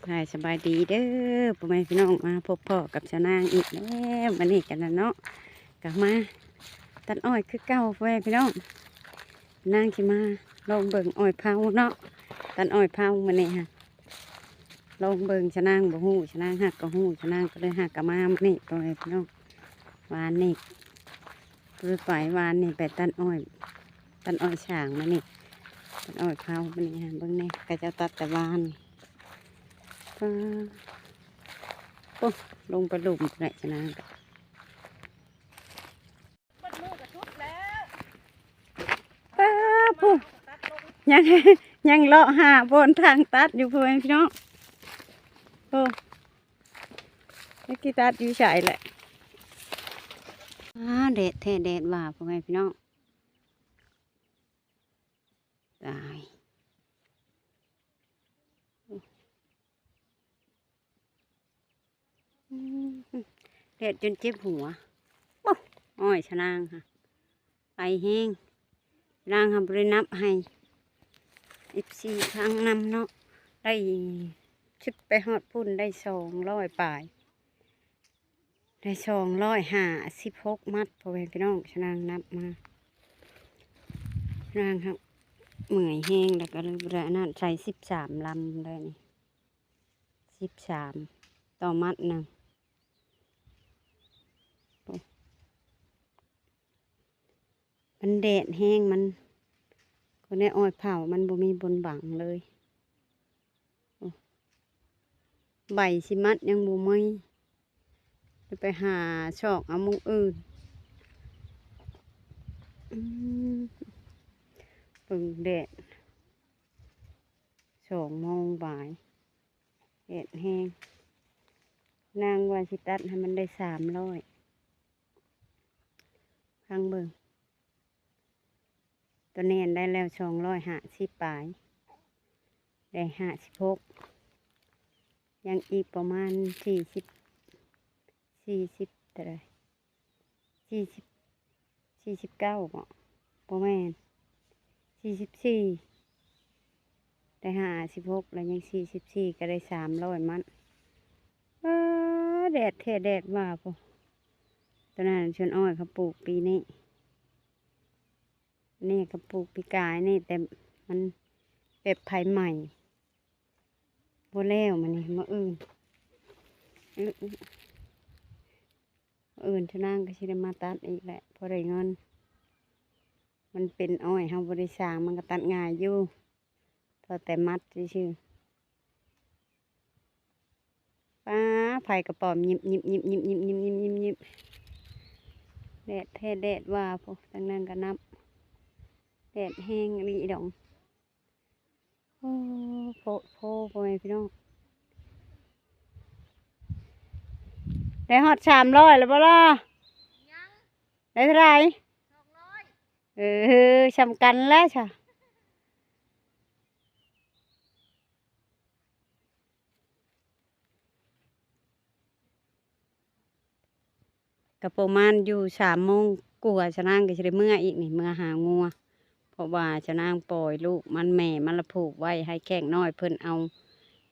หายสบายดีเด้อพ่อแม่พี่น้องมาพบพ่อกับชาวนางอีกแล้วมานี่กันนะเนาะกลับมาตัดอ้อยคือเก้าพ่อแม่พี่น้องนางขี่มาลองเบิ่งอ้อยเผาเนาะตัดอ้อยเผามานี่ฮะลองเบิ่งชาวนางบ่ฮู้ชาวนางหักก็ฮู้ชาวนางก็เลยหักกลับมานี่พ่อแม่พี่น้องวานนี่คือไปวานนี่ไปตัดอ้อยฉางมานี่ตัดอ้อยเผามานี่ฮะเบิ่งนี่ก็จะตัดแต่วานโอ้ลงไปหลุมไหนชนะปุ๊ยังยังเลาะหาบนทางตัดอยู่เพื่อนพี่น้องโอ้ยกีตัดอยู่ใส่แหละเด็ดแท้เด็ดว่าพ่อแม่พี่น้องตายเด็ดจนเจ็บหัวโอ้อ้อยชนางค่ะไปแห้งนางทำบรินับให้14 ครั้งนำเนาะได้ชุดไปฮอดพุ่นได้200 ปลายได้256 มัดพ่อแม่พี่น้องชนางนับมานางครับเหมื่อยแห้งแล้วก็เลยบริณัใส่13 ลำเลยนี่13 ต่อมัดหนึ่งมันแดดแห้งมันก็ได้อ้อยเผามันบ่มีบนบังเลยใบสิมัดยังบ่มีไปหาชอกเอามุงอื่นปึงแดด2 โมงบ่ายแดดแห้งนางว่าสิตัดให้มันได้300พังเบิ่งตัวแน่นได้แล้ว250 ปลายได้56ยังอีกประมาณ40เท่าไหร่49บ่ประมาณ44ได้56แล้วยัง44ก็ได้300 มันแดดแท้แดดว่าพอตอนนั้นชวนอ้อยเขาปลูกปีนี้นี่เขาปลูกปีกายนี่แต่มันแบบไผ่ใหม่โบแล้วมันนี่มาอื่นชนางก็ชิได้มาตัดอีกแหละพอได้เงินมันเป็นอ้อยเฮาบริสร้างมันก็ตัดง่ายอยู่พอแต่มัดชื่อป้าไผ่กระป๋อมยิบแดดแท้แดดว่าพวกตั้งนั้นก็นับแดดแห้งรีดองโอ้โพพ่อแม่พี่น้องได้ฮอด300แล้วบ่ล่ะได้เท่าไหร่สำคัญแล้วจ้ะกับประมาณอยู่3 โมงกว่าชะนางก็จะได้เมื่ออีกนี่เมื่อหางัวเพราะว่าชะนางปล่อยลูกมันแม่มันละผูกไว้ให้แข้งน้อยเพิ่นเอา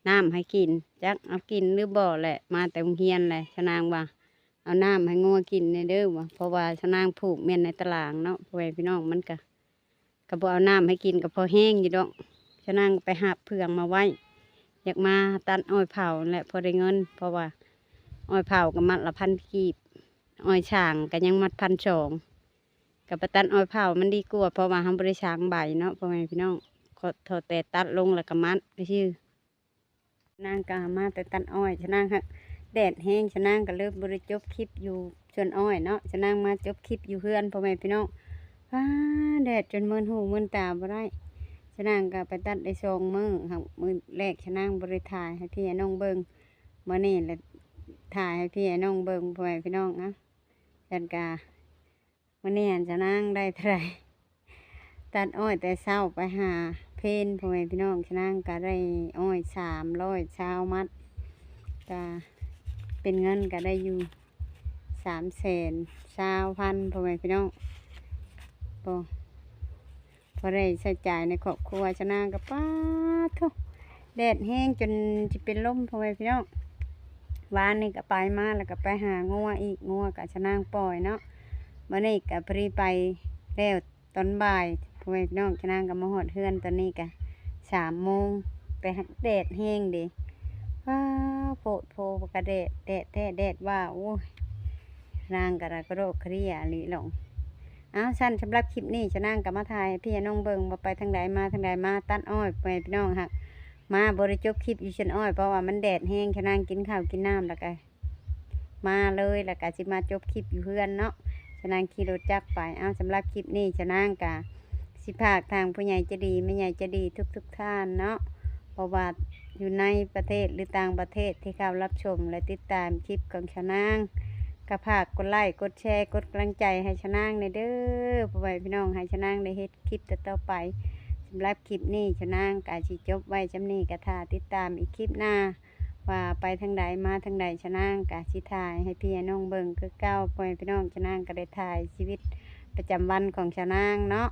น้ำให้กินจักเอากินหรือบ่แหละมาแต่โรงเรียนแหละชะนางว่าเอาน้ำให้งัวกินในเด้อว่ะเพราะว่าชะนางผูกเมียนในตารางเนาะพ่อแม่พี่น้องมันก็บ่เอาน้ำให้กินก็พอแห้งอยู่ดอกชะนางไปหาเพื่องมาไว้อยากมาตัดอ้อยเผาแหละพอได้เงินเพราะว่าอ้อยเผาก็มัดละ1,000 กีบอ้อยช่างก็ยังมัด1,200กับประตันอ้อยเผามันดีกว่าเพราะว่าทำบริช่างใบเนาะพ่อแม่พี่น้องเขาถอดแต่ตัดลงแล้วก็มัดไปชื่อนางก็มาแต่ตัดอ้อยชะนางฮะแดดแห้งชะนางก็เริ่มบริจบคลิปอยู่ส่วนอ้อยเนาะชะนางมาจบคลิปอยู่เพื่อนพ่อแม่พี่น้องแดดจนมึนหูมึนตาบ่ได้ชะนางก็ไปตัดได้2 มื้อครับมื้อแรกชะนางบริถ่ายให้พี่น้องเบิ่งมื้อนี้แหละถ่ายให้พี่น้องเบิ่งพ่อแม่พี่น้องนะจันกาวันนี้จะนั่งได้เท่าไหร่ตัดอ้อยแต่เช้าไปหาเพนพ่อแม่พี่น้องจะนั่งก็ได้อ้อย300 มัดก็เป็นเงินก็ได้อยู่320,000พ่อแม่พี่น้องพอได้ใช้จ่ายในครอบครัวจะนั่งก็ป้าทุก แดดแห้งจนจะเป็นลมพ่อแม่พี่น้องวานนี่ก็ไปมาแล้วก็ไปหางัวอีกงัวกับชะนางปล่อยเนาะมื้อนี้ก็พอดีไปแล้วตอนบ่ายพ่อแม่พี่น้องชะนางก็มาฮอดเฮือนตอนนี้ก็3 โมงไปหักแดดแห้งเด้ว้าโพดโพกระแดดแดดแท้แดดว่าโอ้ยนางก็กระโดดเครียหลีหลงอ้าวฉันสำหรับคลิปนี้ชะนางก็มาถ่ายให้พี่น้องเบิ่งว่าไปทางใดมาทางใดมาตัดอ้อยพ่อแม่พี่น้องหัก มาบริจบคลิปอยู่ชันอ้อยเพราะว่ามันแดดแห้งชะนางกินข้าวกินน้ำแล้วก็มาเลยแล้วก็สิมาจบคลิปอยู่เพื่อนเนาะชะนางขี่รถจักรไปเอาสำหรับคลิปนี้ชะนางกะสิภาคทางผู้ใหญ่จะดีไม่ใหญ่จะดีทุกท่านเนาะเพราะว่าอยู่ในประเทศหรือต่างประเทศที่เข้ารับชมและติดตามคลิปของชะนางก็ฝากกดไลค์กดแชร์กดกำลังใจให้ชะนางในเด้อพ่อแม่พี่น้องให้ชะนางได้เฮ็ดคลิปต่อไป สำหรับคลิปนี้ชะนางกาสิจบไว้จำนี้กะทาติดตามอีกคลิปหน้าว่าไปทางใดมาทางใดชะนางกาสิถ่ายให้พี่น้องเบิ่งคือเก้าพ่อแม่พี่น้องชะนางก็ได้ถ่ายชีวิตประจำวันของชะนางเนาะ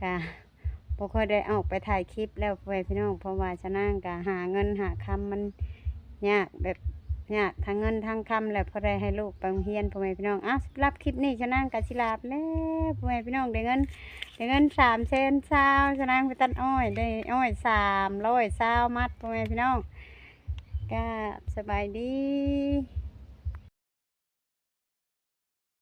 กะบ่ค่อยได้ออกไปถ่ายคลิปแล้วพ่อแม่พี่น้องเพราะว่าชะนางกะหาเงินหาคำมันยากแบบยากทั้งเงินทั้งคำแล้วพอได้ให้ลูกไปโรงเรียนพ่อแม่พี่น้องสำหรับคลิปนี้ชะนางกะสิลาไปแล้วพ่อแม่พี่น้องได้เงิน 300,000ชะนางไปตัดอ้อยได้อ้อย300 มัดพ่อแม่พี่น้องก็สบายดี